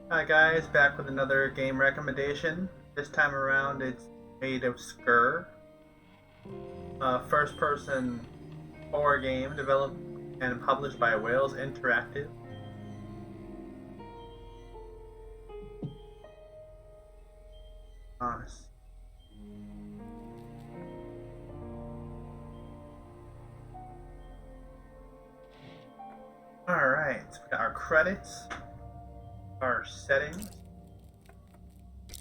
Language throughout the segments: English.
Hi guys, back with another game recommendation. This time around it's Maid of Sker, a first-person horror game developed and published by Wales Interactive. Honest. Alright, so we got our credits, our settings.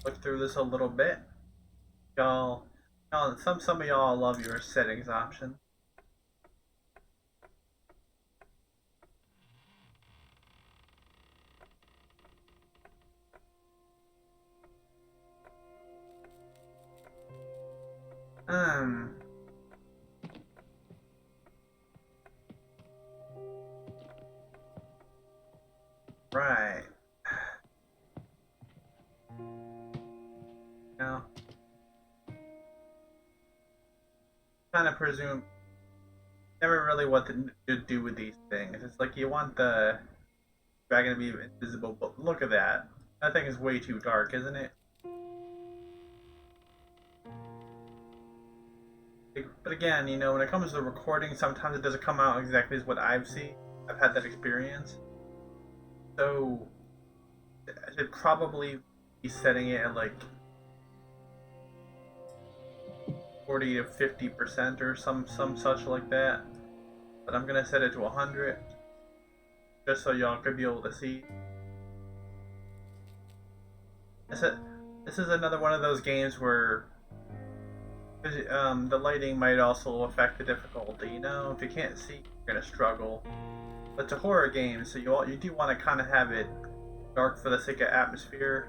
Look through this a little bit. Some of y'all love your settings option. Um, right. Now, kind of presume never really what to do with these things. It's like you want the dragon to be invisible, but look at that. That thing is way too dark, isn't it? But again, when it comes to recording, sometimes it doesn't come out exactly as what I've seen. I've had that experience. So I should probably be setting it at like 40 to 50% or some such like that. But I'm gonna set it to 100 just so y'all could be able to see. This is another one of those games where the lighting might also affect the difficulty. If you can't see, you're gonna struggle. But it's a horror game, so you do want to kind of have it dark for the sake of atmosphere.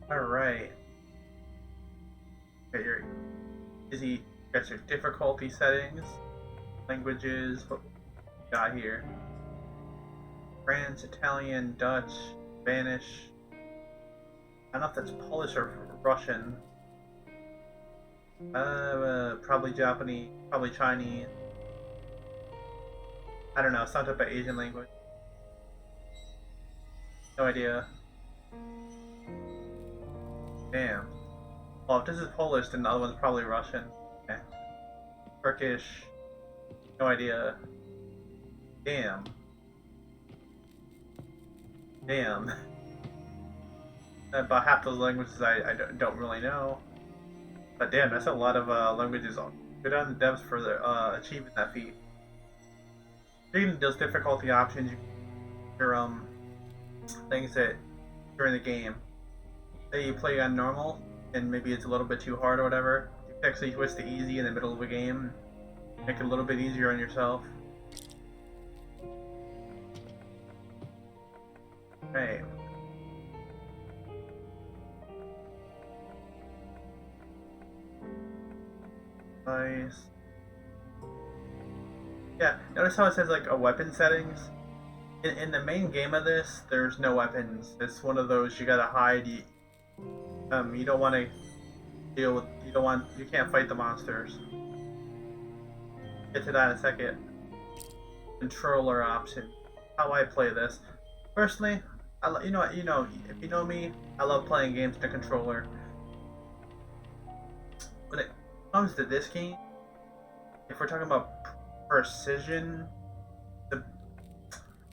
All right. Got your easy. Got your difficulty settings, languages. What we got here? France, Italian, Dutch, Spanish. I don't know if that's Polish or Russian. Probably Japanese, probably Chinese. I don't know, some type of Asian language. No idea. Damn. Well, if this is Polish, then the other one's probably Russian. Okay. Turkish. No idea. Damn. Damn. About half those languages I don't really know. But damn, that's a lot of languages. Good on the devs for achieving that feat. Speaking of those difficulty options, your things that during the game. Say you play on normal, and maybe it's a little bit too hard or whatever. You can actually switch to easy in the middle of a game, make it a little bit easier on yourself. Right. Nice. Yeah, notice how it says like a weapon settings? In the main game of this, there's no weapons. It's one of those you gotta hide. You don't want to deal with. You can't fight the monsters. Get to that in a second. Controller option. How I play this. Personally, if you know me, I love playing games with a controller. When it comes to this game, if we're talking about precision,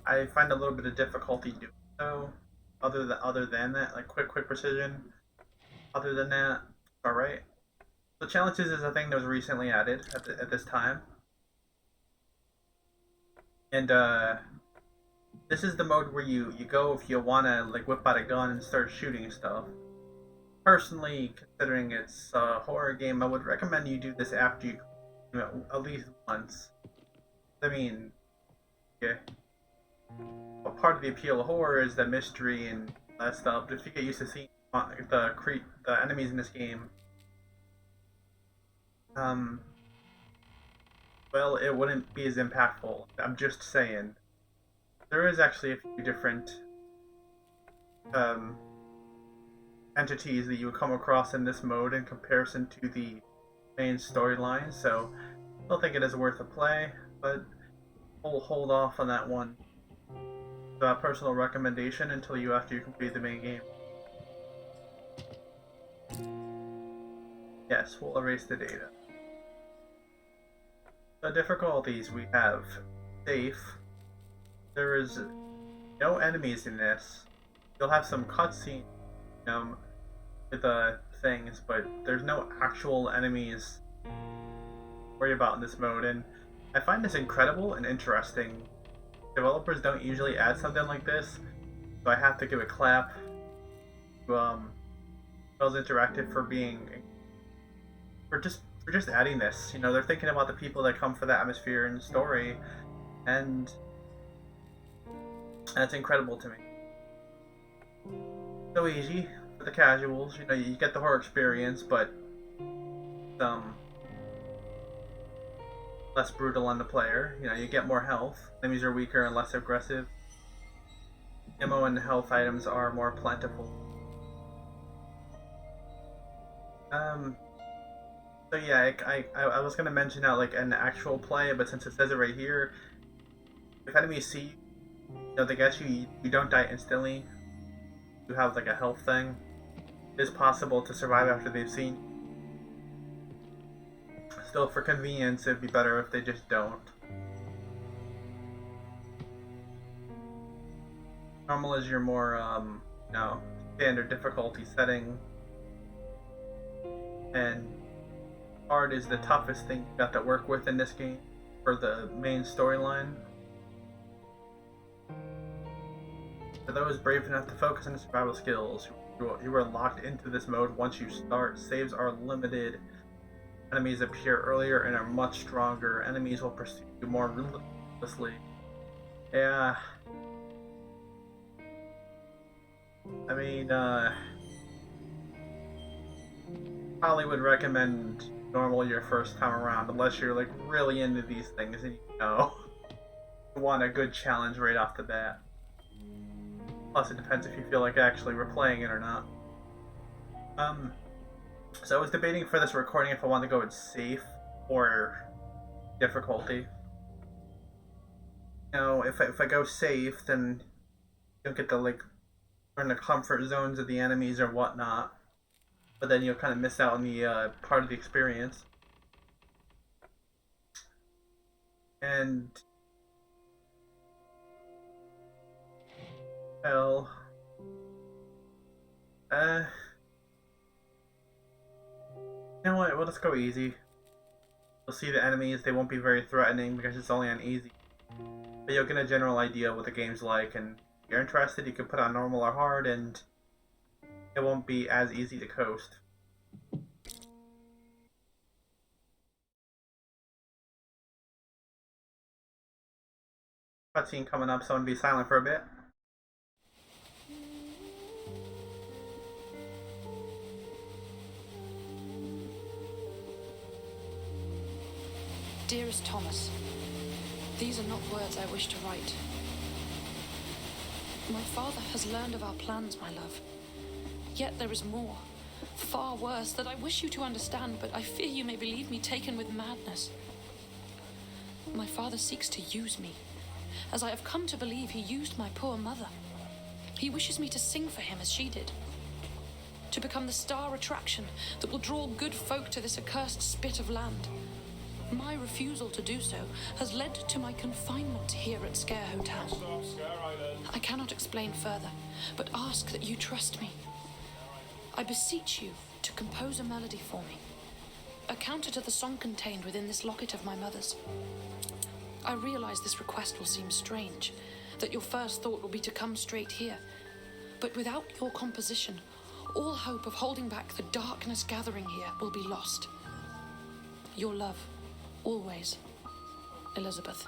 I find a little bit of difficulty doing so. Other than that, like quick precision. Other than that, all right. So challenges is a thing that was recently added at this time, and this is the mode where you go if you want to like whip out a gun and start shooting stuff. Personally, considering it's a horror game, I would recommend you do this after at least once. I mean, yeah. Well, part of the appeal of horror is the mystery and that stuff. If you get used to seeing the enemies in this game, well, it wouldn't be as impactful. I'm just saying. There is actually a few different um, entities that you would come across in this mode in comparison to the main storyline, so I don't think it is worth a play, but we'll hold off on that one. personal recommendation until after you complete the main game. Yes, we'll erase the data. The difficulties we have: safe. There is no enemies in this. You'll have some cutscenes with things, but there's no actual enemies to worry about in this mode, and I find this incredible and interesting. Developers don't usually add something like this, so I have to give a clap to Wells Interactive for just adding this. You know, they're thinking about the people that come for the atmosphere and story, and that's incredible to me. So easy for the casuals. You know, you get the horror experience, but less brutal on the player. You know, you get more health. Enemies are weaker and less aggressive. Ammo and health items are more plentiful. So yeah, I was gonna mention out like an actual play, but since it says it right here, if enemies see you, they get you, you don't die instantly. You have like a health thing. It is possible to survive after they've seen you. Still, for convenience, it'd be better if they just don't. Normal is your more, standard difficulty setting. And hard is the toughest thing you got to work with in this game for the main storyline. For those brave enough to focus on the survival skills, you are locked into this mode once you start. Saves are limited. Enemies appear earlier and are much stronger. Enemies will pursue you more relentlessly. Yeah. I mean, probably would recommend normal your first time around, unless you're like really into these things and you want a good challenge right off the bat. Plus, it depends if you feel like actually replaying it or not. So I was debating for this recording if I wanted to go with safe or difficulty. You know, if I go safe, then you don't get to like learn the comfort zones of the enemies or whatnot. But then you'll kind of miss out on the part of the experience. And well, you know what? Well, let's go easy. You'll see the enemies; they won't be very threatening because it's only on easy. But you'll get a general idea of what the game's like, and if you're interested, you can put on normal or hard, and it won't be as easy to coast. Cutscene coming up, so I'm gonna be silent for a bit. Dearest Thomas, these are not words I wish to write. My father has learned of our plans, my love. Yet there is more, far worse, that I wish you to understand, but I fear you may believe me taken with madness. My father seeks to use me, as I have come to believe he used my poor mother. He wishes me to sing for him as she did, to become the star attraction that will draw good folk to this accursed spit of land. My refusal to do so has led to my confinement here at Sker Hotel. I cannot explain further, but ask that you trust me. I beseech you to compose a melody for me, a counter to the song contained within this locket of my mother's. I realize this request will seem strange, that your first thought will be to come straight here, but without your composition, all hope of holding back the darkness gathering here will be lost. Your love. Always, Elizabeth.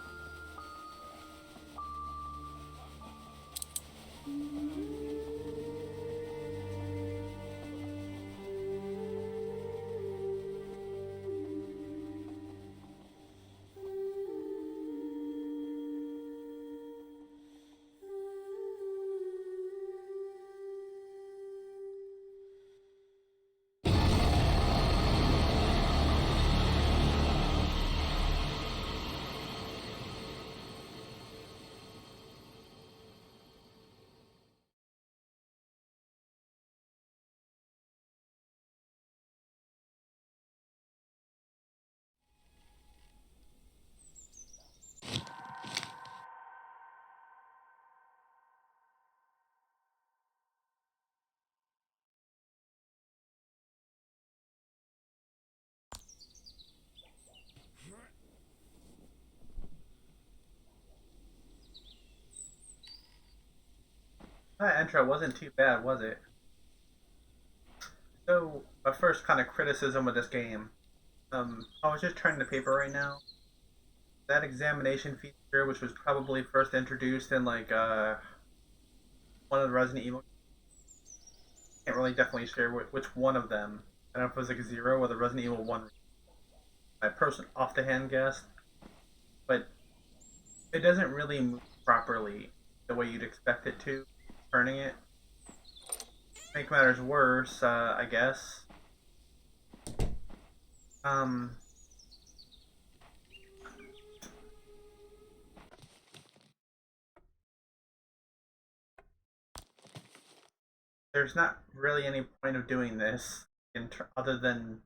That intro wasn't too bad, was it? So, my first kind of criticism of this game. I was just turning the paper right now. That examination feature, which was probably first introduced in like one of the Resident Evil, can't really definitely share which one of them. I don't know if it was like Zero or the Resident Evil One. My person off the hand guess, but it doesn't really move properly the way you'd expect it to. Turning it make matters worse, I guess. Um, there's not really any point of doing this other than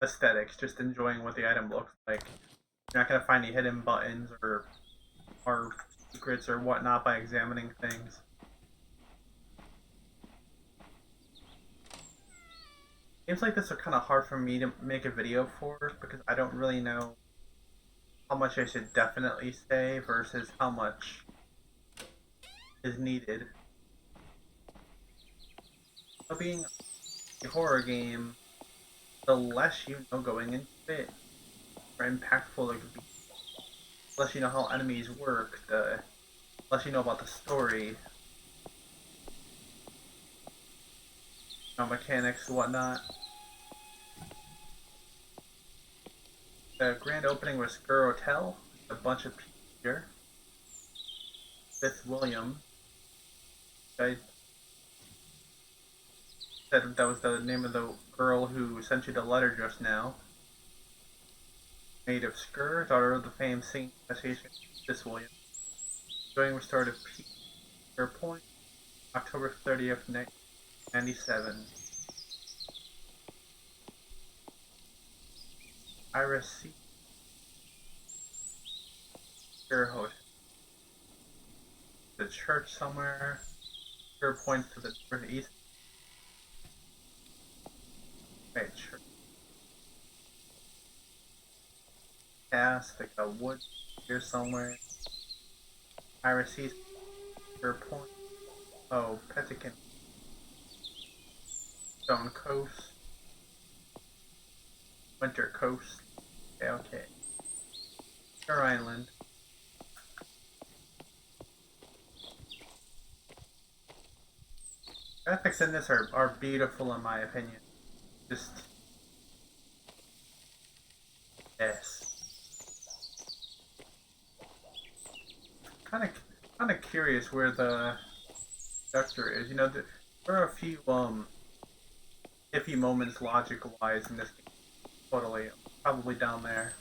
aesthetics, just enjoying what the item looks like. You're not gonna find any hidden buttons or secrets or whatnot by examining things. Games like this are kind of hard for me to make a video for because I don't really know how much I should definitely say versus how much is needed. So being a horror game, the less you know going into it, the more impactful it could be. The less you know how enemies work, the less you know about the story, mechanics, and whatnot. The grand opening was Sker Hotel, a bunch of people here. Fifth William, I said that was the name of the girl who sent you the letter just now. Maid of Sker, daughter of the famed Saint Association, Fifth William. Enjoying restorative peace. Sker Point, October 30th, 1997. Iris C. Sker Hotel. The church somewhere. Sker points to the northeast. Right, church. Pass, like a wood here somewhere. Iris C. Sker Point. Oh, Pelican. Stone Coast. Winter Coast. Okay, okay. Sker Island. Graphics in this are beautiful in my opinion. Just yes. Kind of kind of curious where the conductor is. You know, there are a few iffy moments logic wise in this game. Totally, probably down there.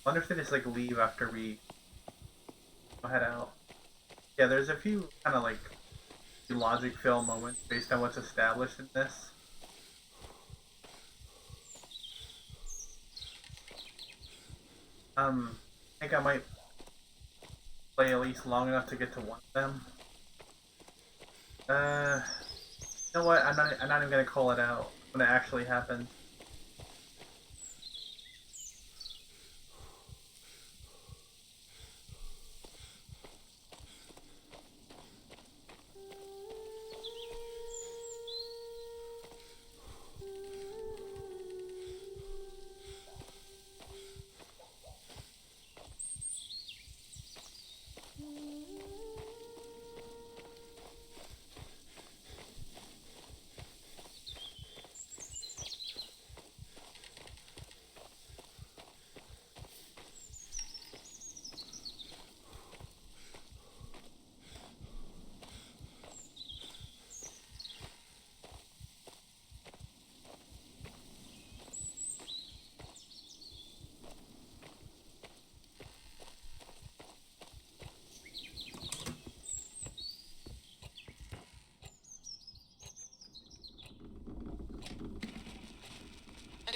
Wonder if they just like leave after we head out. Yeah, there's a few kind of like logic fill moments based on what's established in this. I think I might play at least long enough to get to one of them. You know what? I'm not even gonna call it out when it actually happens.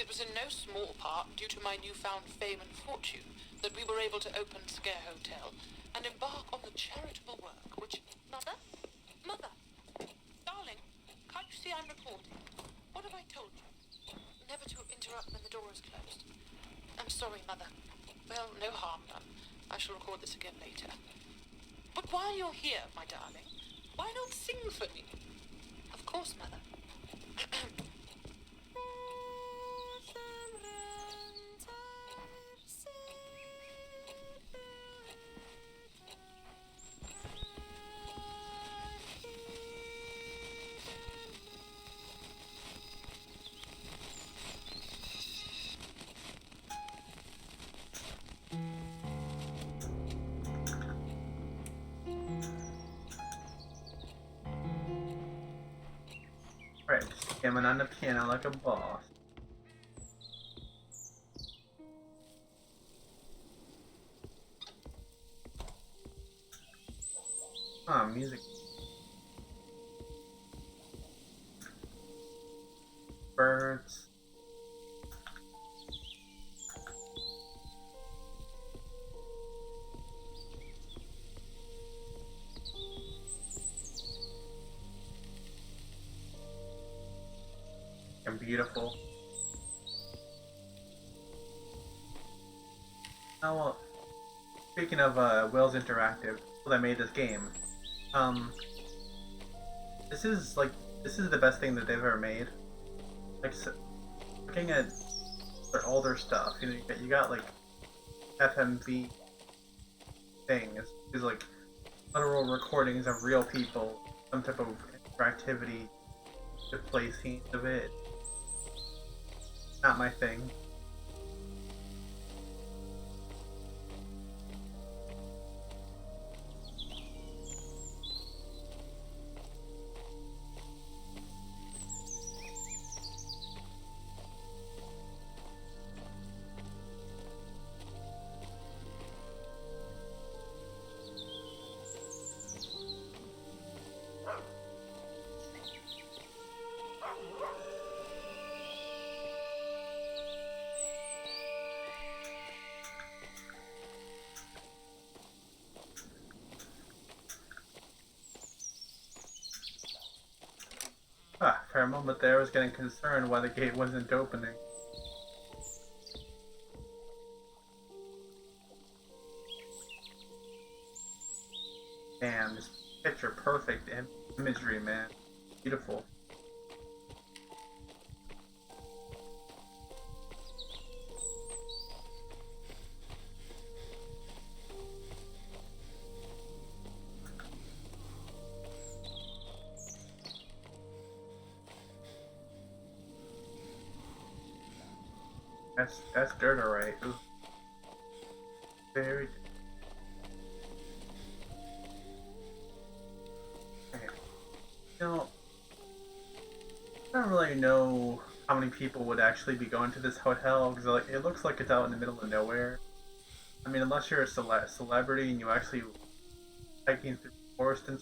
And it was in no small part due to my newfound fame and fortune that we were able to open Sker Hotel and embark on the charitable work which... Mother? Mother? Darling, can't you see I'm recording? What have I told you? Never to interrupt when the door is closed. I'm sorry, Mother. Well, no harm done. I shall record this again later. But while you're here, my darling, why not sing for me? Of course, Mother. Alright, just jamming on the piano like a boss. Music. Birds. And beautiful. Oh well, speaking of Will's Interactive, that made this game. This is the best thing that they've ever made. Like looking at their older stuff, you got like FMV things, these like literal recordings of real people, some type of interactivity to play scenes of it. Not my thing. For a moment there, I was getting concerned why the gate wasn't opening. Damn, this picture perfect imagery, man. Beautiful. That's dirt, alright. Very. Okay. I don't really know how many people would actually be going to this hotel because it looks like it's out in the middle of nowhere. I mean, unless you're a celebrity and you actually hiking through the forest and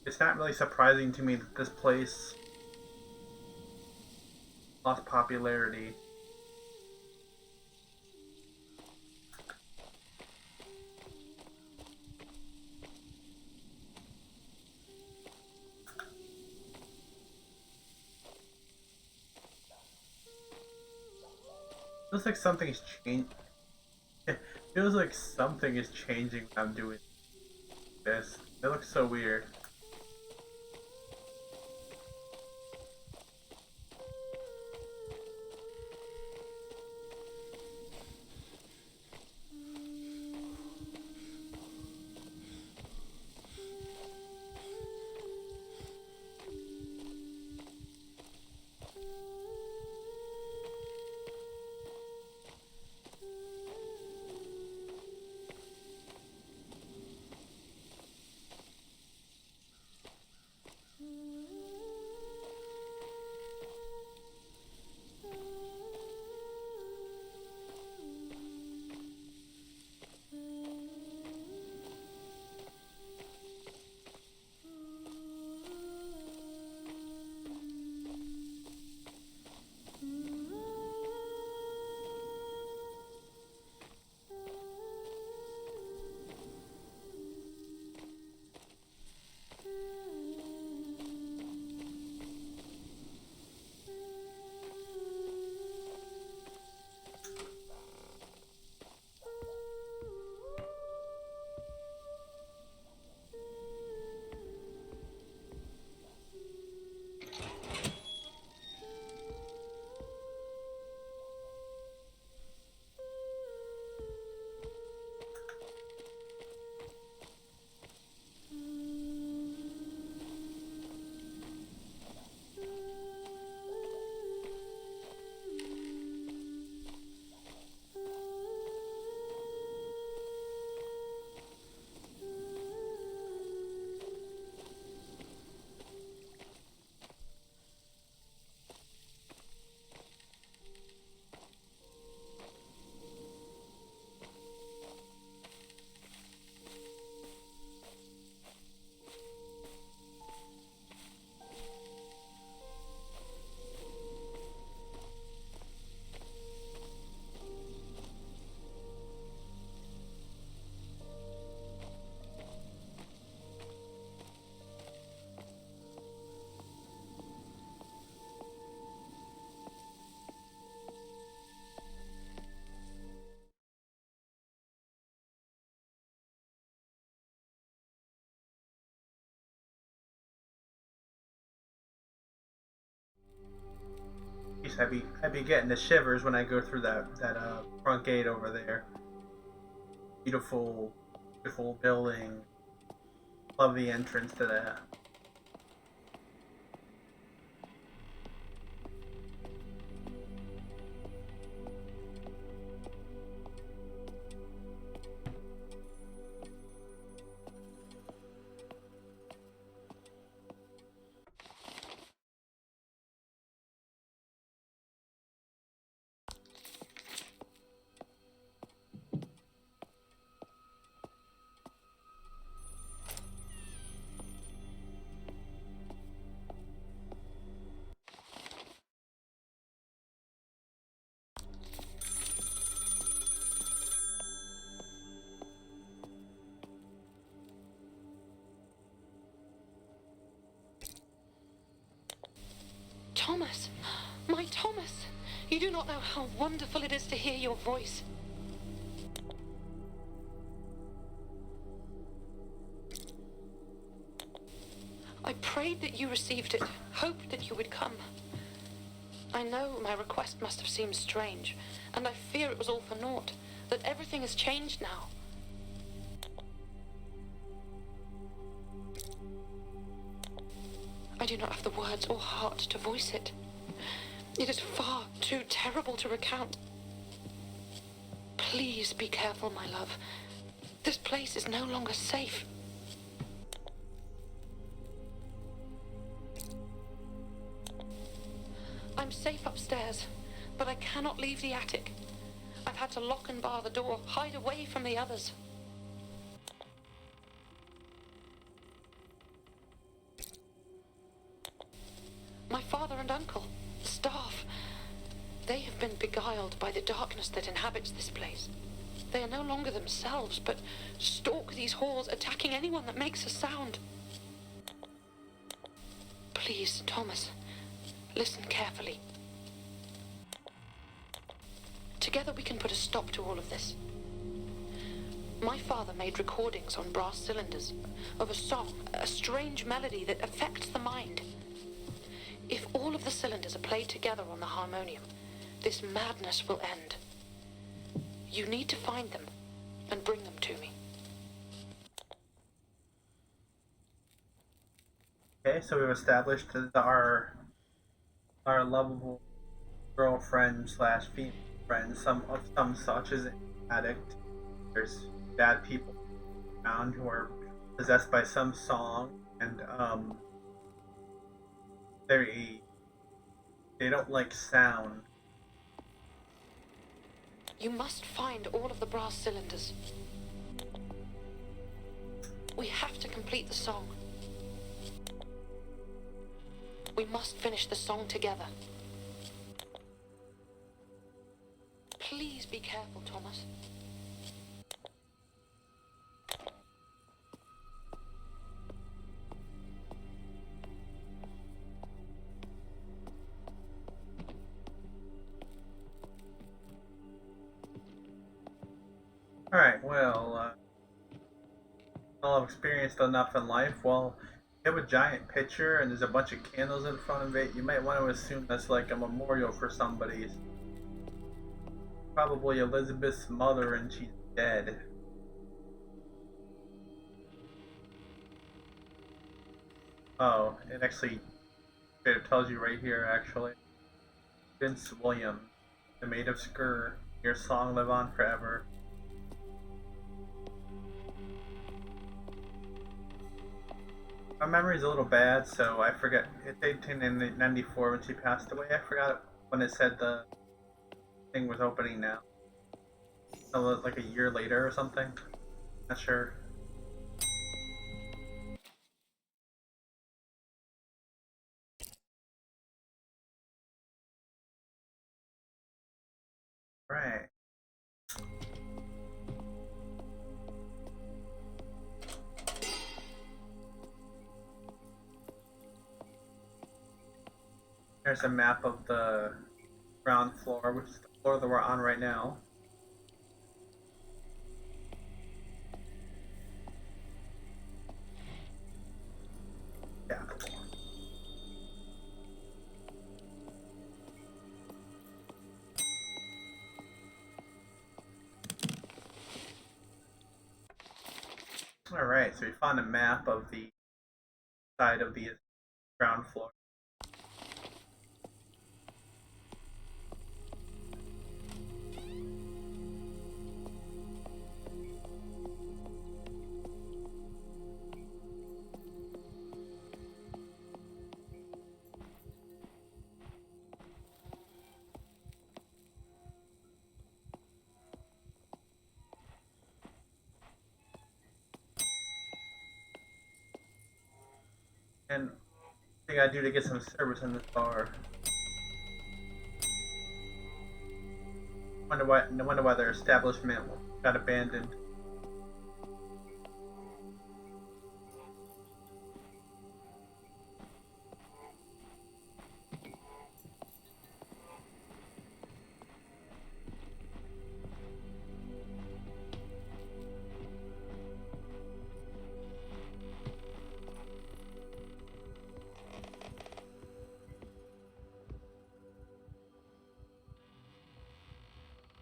it's not really surprising to me that this place lost popularity. Feels like something's changed. It feels like something is changing when I'm doing this. It looks so weird. Jeez, I'd be getting the shivers when I go through that front gate over there. Beautiful, beautiful building. Love the entrance to that. Thomas, my Thomas, you do not know how wonderful it is to hear your voice. I prayed that you received it, hoped that you would come. I know my request must have seemed strange, and I fear it was all for naught, that everything has changed now. I do not have the words or heart to voice it. It is far too terrible to recount. Please be careful, my love. This place is no longer safe. I'm safe upstairs, but I cannot leave the attic. I've had to lock and bar the door, hide away from the others. My father and uncle, the staff, they have been beguiled by the darkness that inhabits this place. They are no longer themselves, but stalk these halls, attacking anyone that makes a sound. Please, Thomas, listen carefully. Together we can put a stop to all of this. My father made recordings on brass cylinders of a song, a strange melody that affects the mind. If all of the cylinders are played together on the harmonium, this madness will end. You need to find them and bring them to me. Okay, so we've established that our lovable girlfriend slash female friend, some such as an addict. There's bad people around who are possessed by some song, and they they don't like sound. You must find all of the brass cylinders. We have to complete the song. We must finish the song together. Please be careful, Thomas. All right, well, I've experienced enough in life. Well, you have a giant picture and there's a bunch of candles in front of it. You might want to assume that's like a memorial for somebody's. Probably Elizabeth's mother, and she's dead. Oh, it actually it tells you right here, actually. Vince Williams, the Maid of Sker, your song live on forever. My memory's a little bad, so I forget. It's 1894 when she passed away. I forgot when it said the thing was opening now. So it was like a year later or something. Not sure. Right. There's a map of the ground floor, which is the floor that we're on right now. Yeah. Alright, so we found a map of the side of the ground floor. And what I gotta do to get some service in this bar. Wonder why their establishment got abandoned.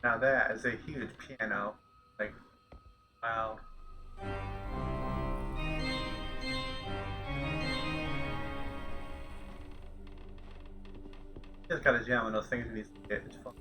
Now that is a huge piano. Like, wow. Just gotta jam on those things when you get it's fun.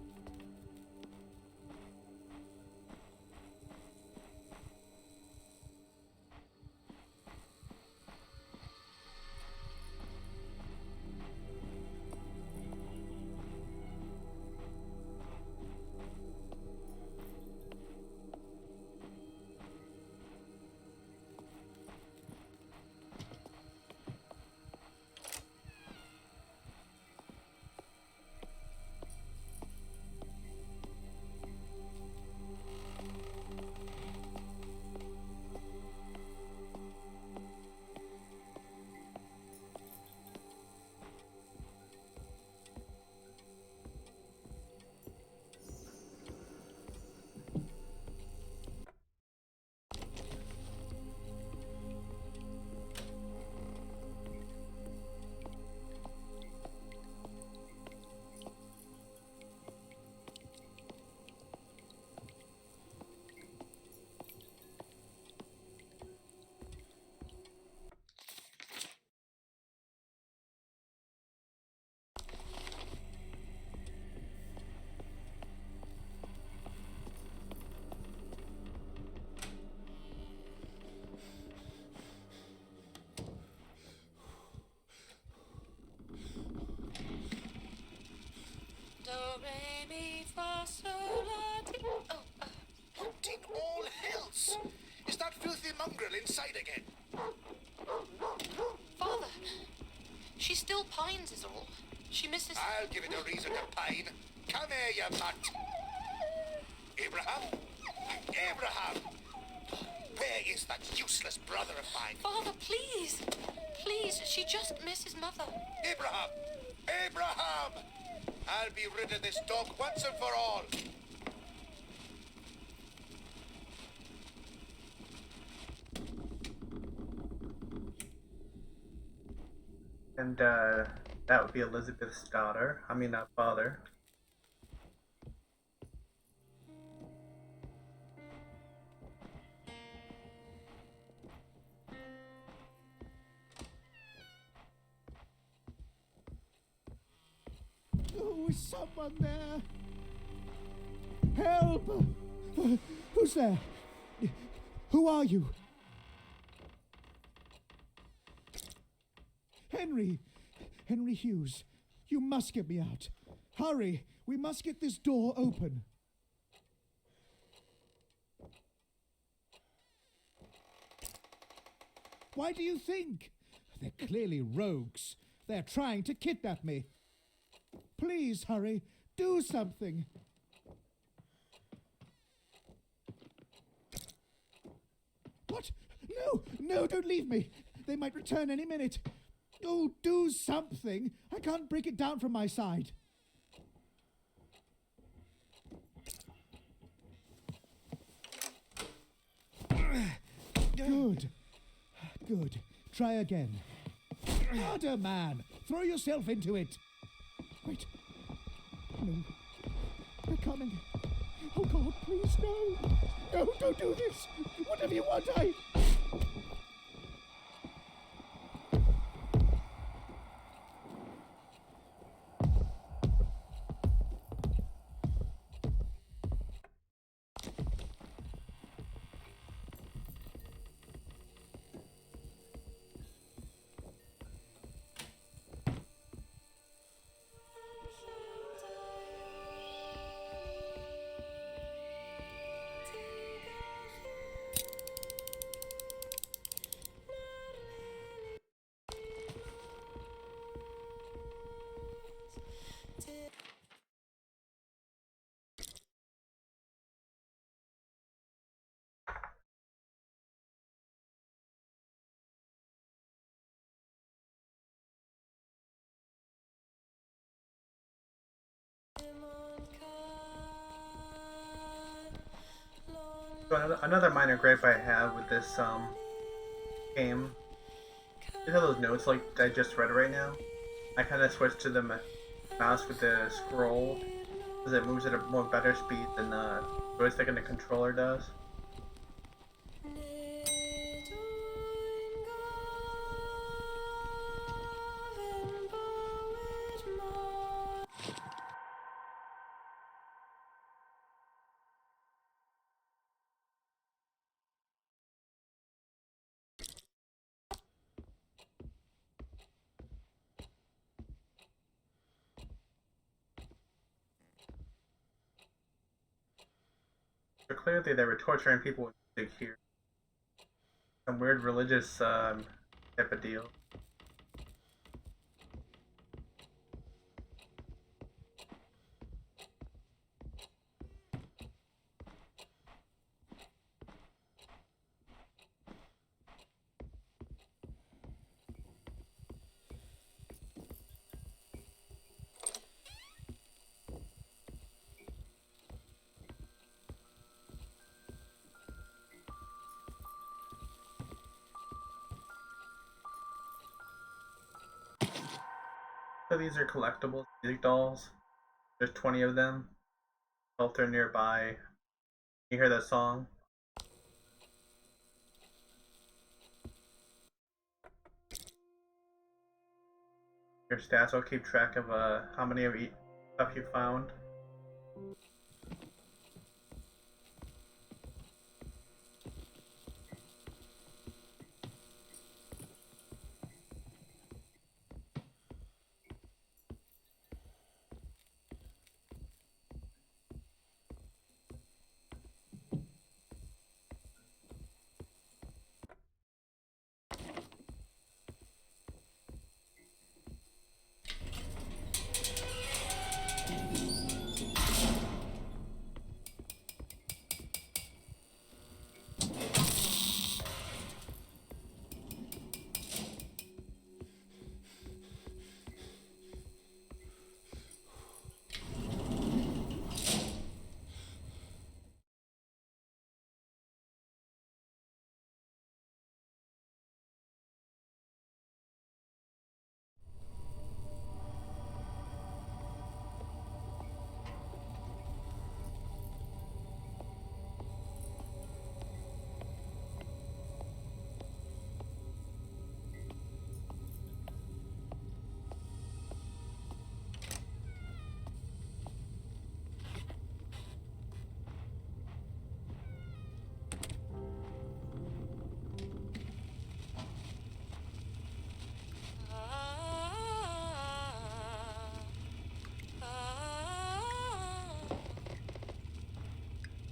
What in all hells? Is that filthy mongrel inside again? Father, she still pines is all. She misses... I'll give it a reason to pine. Come here, you mutt. Abraham? Abraham! Where is that useless brother of mine? Father, please. Please, she just misses Mother. Abraham! Abraham! I'll be rid of this dog once and for all. And that would be Elizabeth's daughter. I mean, not father. Oh, is someone there? Help! Who's there? Who are you? Henry! Henry Hughes, you must get me out. Hurry! We must get this door open. Why do you think? They're clearly rogues. They're trying to kidnap me. Please hurry. Do something. What? No! No, don't leave me. They might return any minute. Oh, do something. I can't break it down from my side. Good. Good. Try again. Harder, man. Throw yourself into it. Wait. No. They're coming. Oh, God, please, no. No, don't do this. Whatever you want, So another minor gripe I have with this game is how those notes like I just read right now. I kind of switched to the mouse with the scroll because it moves at a more better speed than the joystick and the controller does. So clearly they were torturing people with music here. Some weird religious type of deal. So these are collectibles, music dolls. There's 20 of them. Shelter nearby. You hear that song? Your stats will keep track of how many of each stuff you found.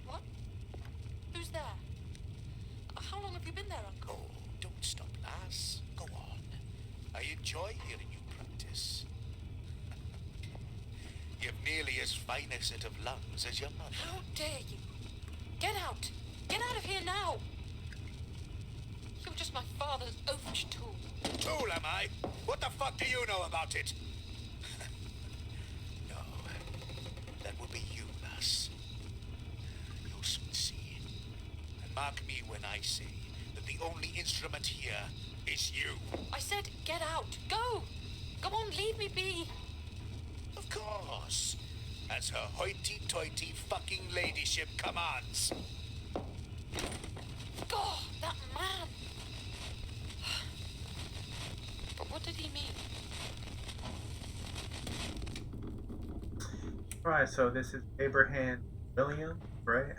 What? Who's there? How long have you been there, Uncle? Oh, don't stop, lass. Go on. I enjoy hearing you practice. You've nearly as fine a set of lungs as your mother. How dare you? Get out! Get out of here now! You're just my father's oafish tool. Tool, am I? What the fuck do you know about it? No, that will be you, lass. You'll soon see. And mark me when I say that the only instrument here is you. I said get out! Go! Go on, leave me be! Of course. As her hoity-toity fucking ladyship commands. God, that man! But what did he mean? Alright, so this is Abraham Williams, right?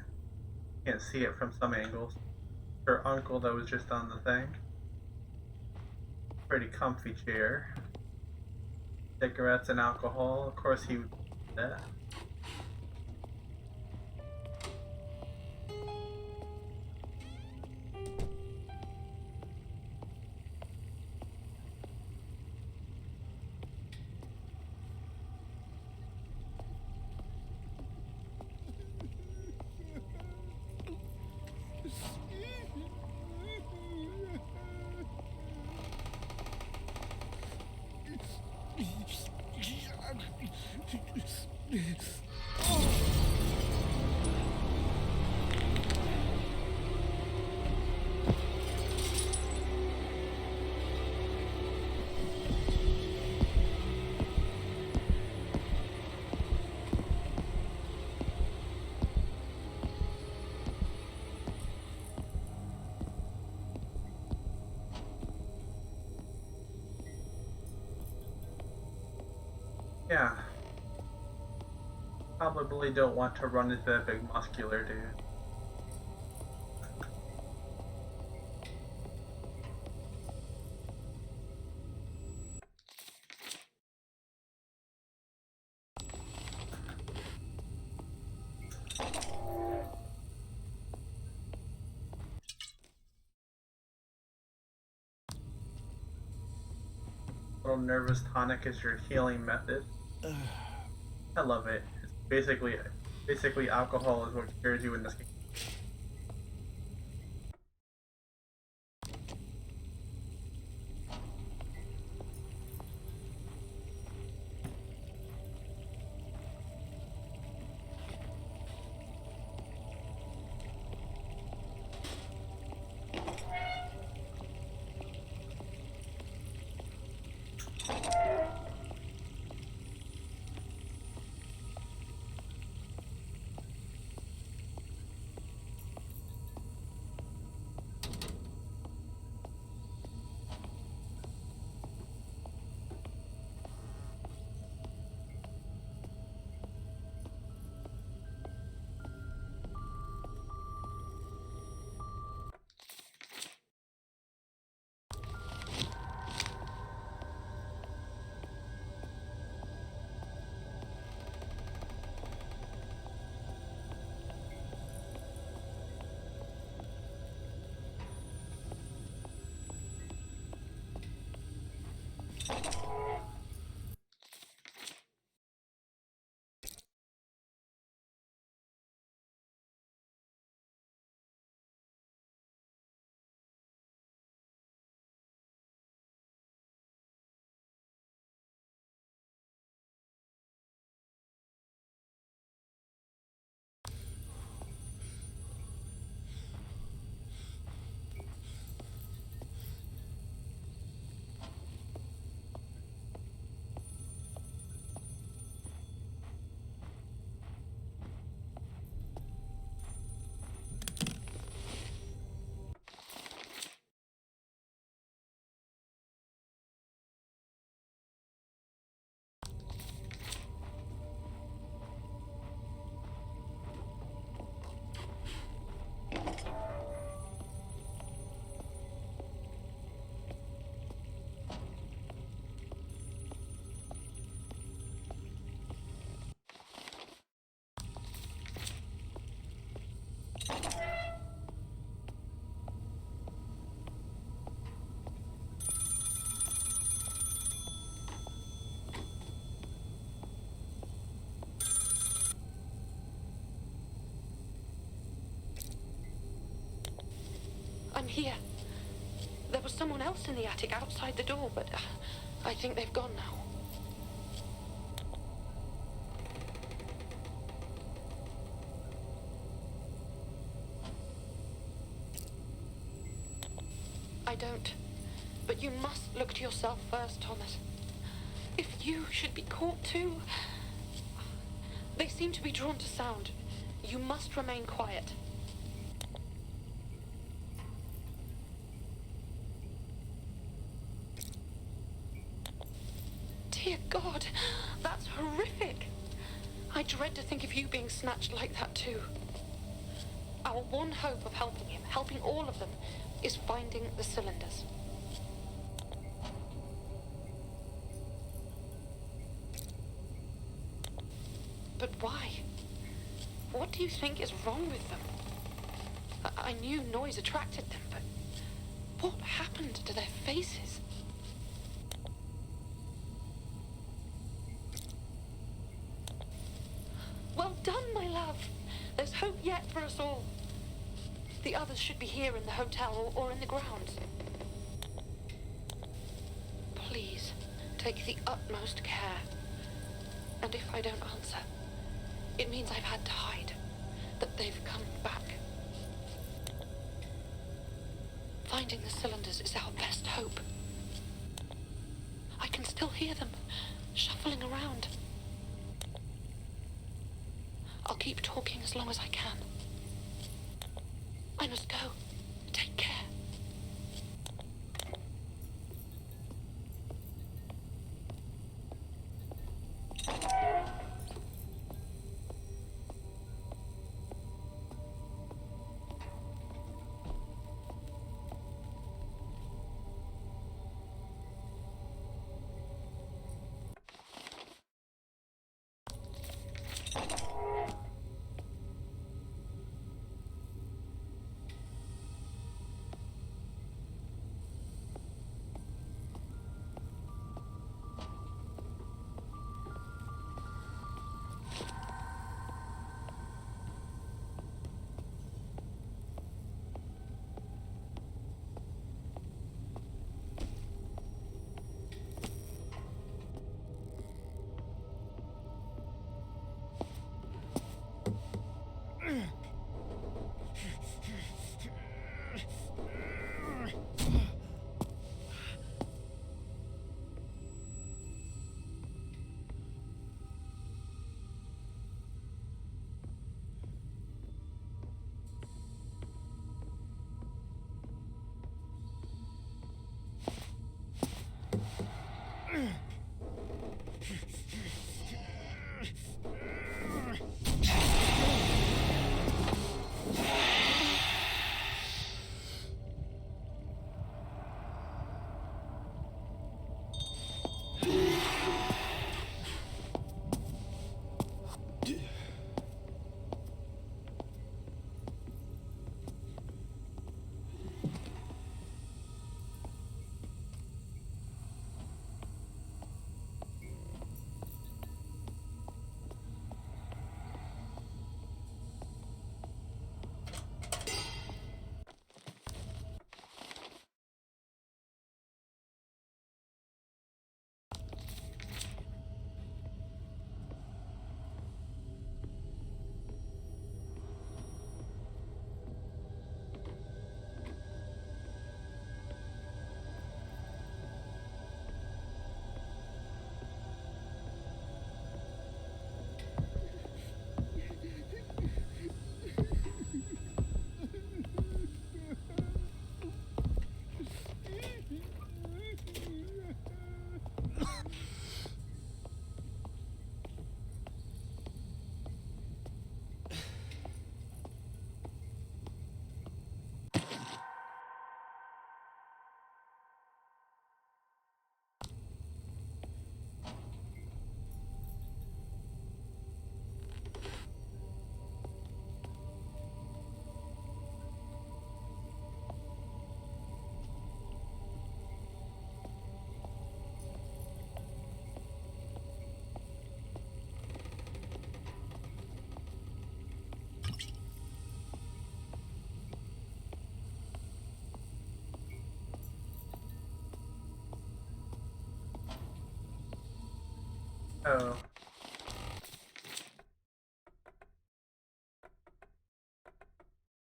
Can't see it from some angles. Her uncle that was just on the thing. Pretty comfy chair. Cigarettes and alcohol. Of course he would do that. Yeah. Probably don't want to run into that big muscular dude. Little nervous tonic is your healing method. I love it. It's basically alcohol is what cures you in this game. I'm here. There was someone else in the attic outside the door, but I think they've gone now. I don't. But you must look to yourself first, Thomas. If you should be caught too... They seem to be drawn to sound. You must remain quiet. Dear God, that's horrific. I dread to think of you being snatched like that too. Our one hope of helping him, helping all of them, is finding the cylinders. But why? What do you think is wrong with them? I knew noise attracted them, but what happened to their faces? Well done, my love. There's hope yet for us all. The others should be here in the hotel or in the grounds. Please, take the utmost care. And if I don't answer, it means I've had to hide, that they've come back. Finding the cylinders is our best hope. I can still hear them, shuffling around. I'll keep talking as long as I can. I must go. Take care. Oh.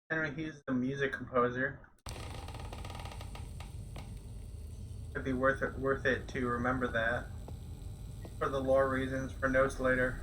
Henry, he's the music composer. It'd be worth it to remember that. For the lore reasons, for notes later.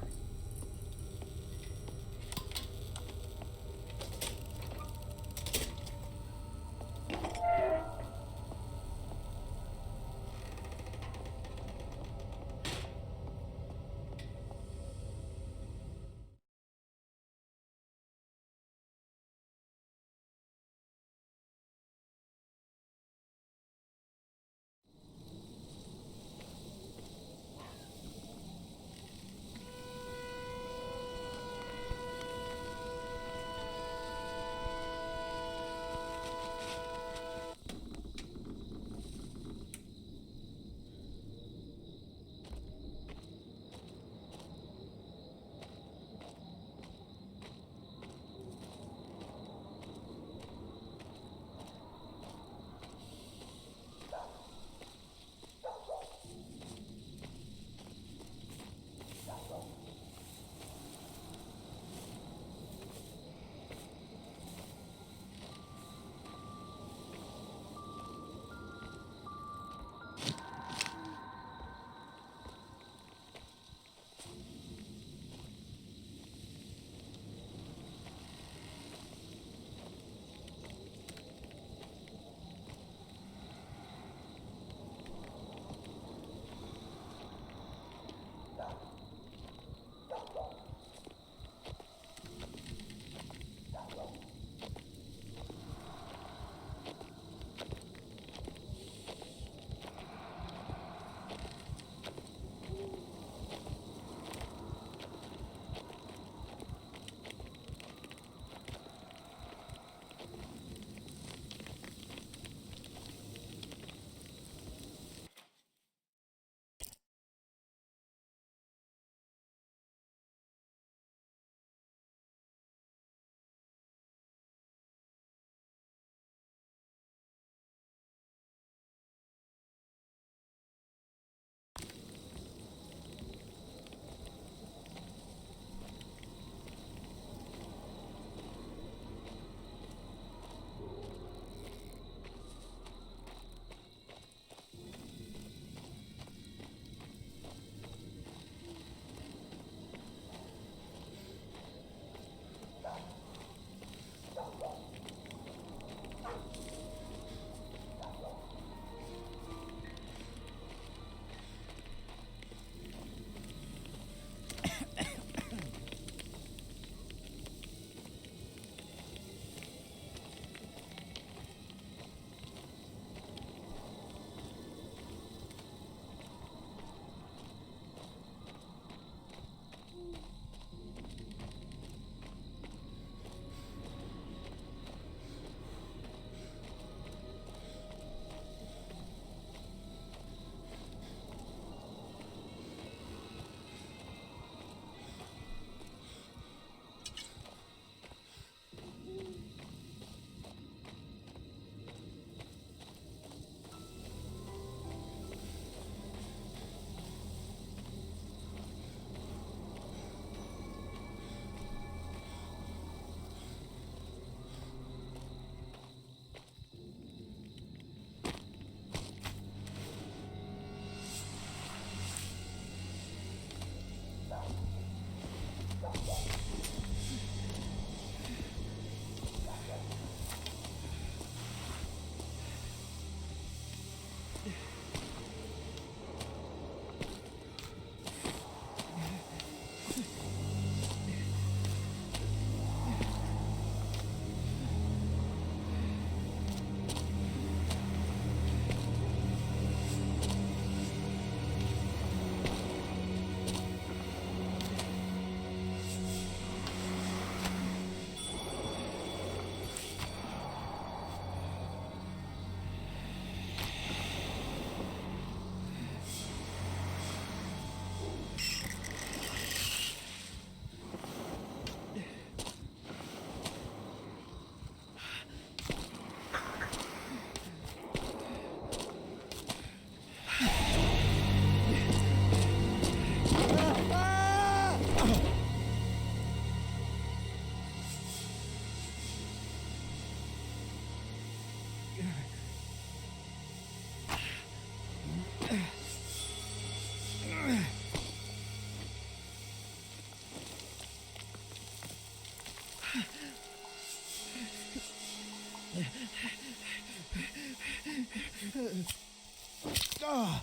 Ah.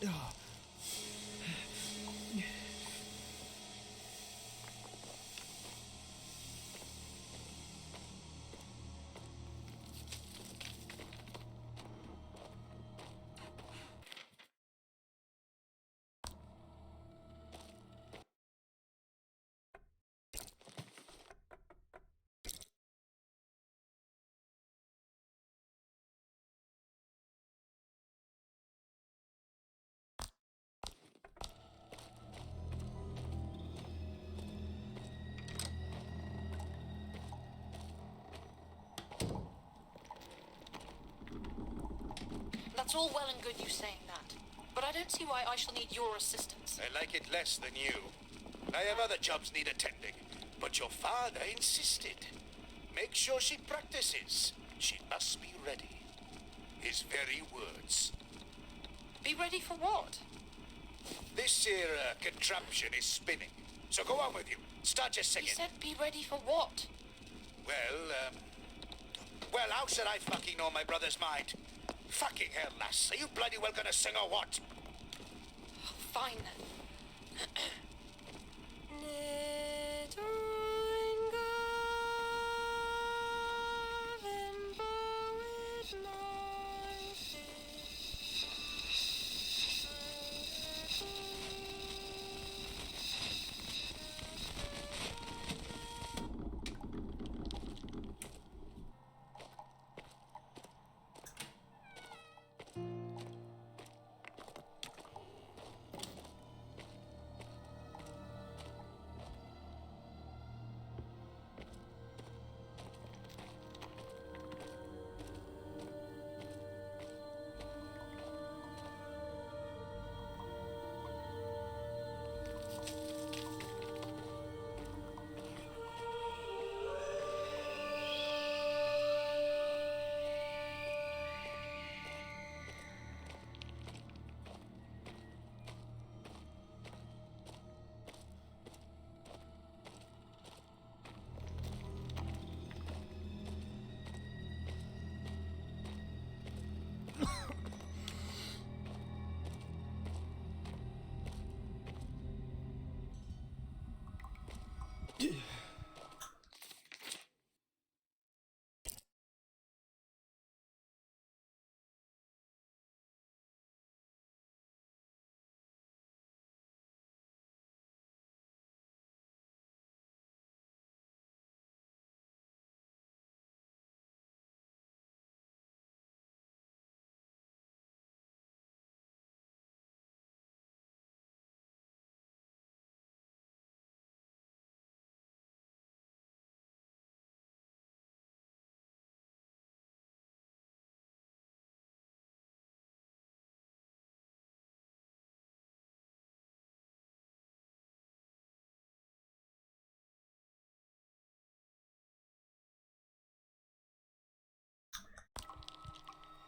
Ah. That's all well and good you saying that, but I don't see why I shall need your assistance. I like it less than you. I have other jobs need attending, but your father insisted. Make sure she practices. She must be ready. His very words. Be ready for what? This here contraption is spinning. So go on with you. Start your He singing. said be ready for what? Well, how should I fucking know my brother's mind? Fucking hell, lass. Are you bloody well gonna sing or what? Fine.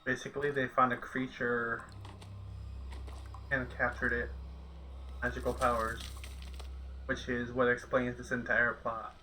Basically, they found a creature and captured it. Magical powers, which is what explains this entire plot.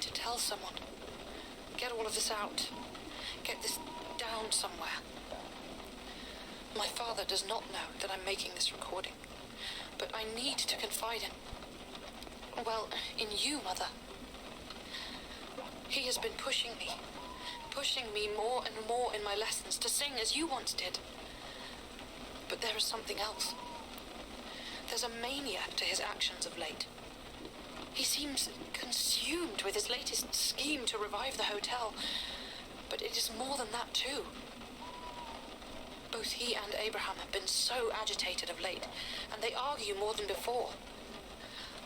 to tell someone. Get all of this out. Get this down somewhere. My father does not know that I'm making this recording, but I need to confide in you, Mother. He has been pushing me more and more in my lessons to sing as you once did. But there is something else. There's a mania to his actions of late. He seems consumed with his latest scheme to revive the hotel, but it is more than that too. Both he and Abraham have been so agitated of late, and they argue more than before.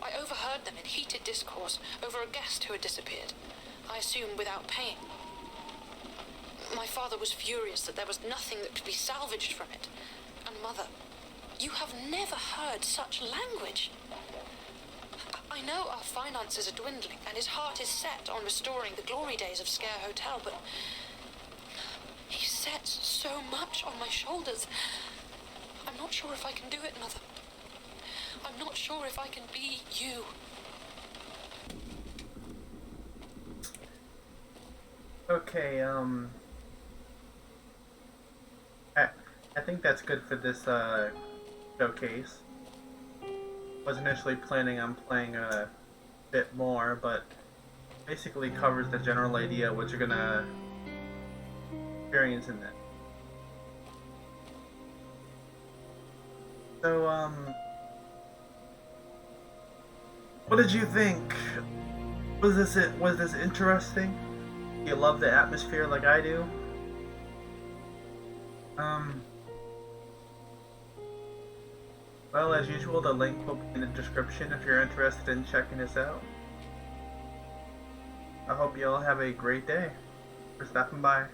I overheard them in heated discourse over a guest who had disappeared, I assume without paying. My father was furious that there was nothing that could be salvaged from it. And Mother, you have never heard such language. I know our finances are dwindling, and his heart is set on restoring the glory days of Sker Hotel, but he sets so much on my shoulders. I'm not sure if I can do it, Mother. I'm not sure if I can be you. Okay, I think that's good for this showcase. Was initially planning on playing a bit more, but basically covers the general idea of what you're gonna experience in it. So, what did you think? Was this interesting? Do you love the atmosphere like I do? Well, as usual, the link will be in the description if you're interested in checking this out. I hope you all have a great day. For stopping by.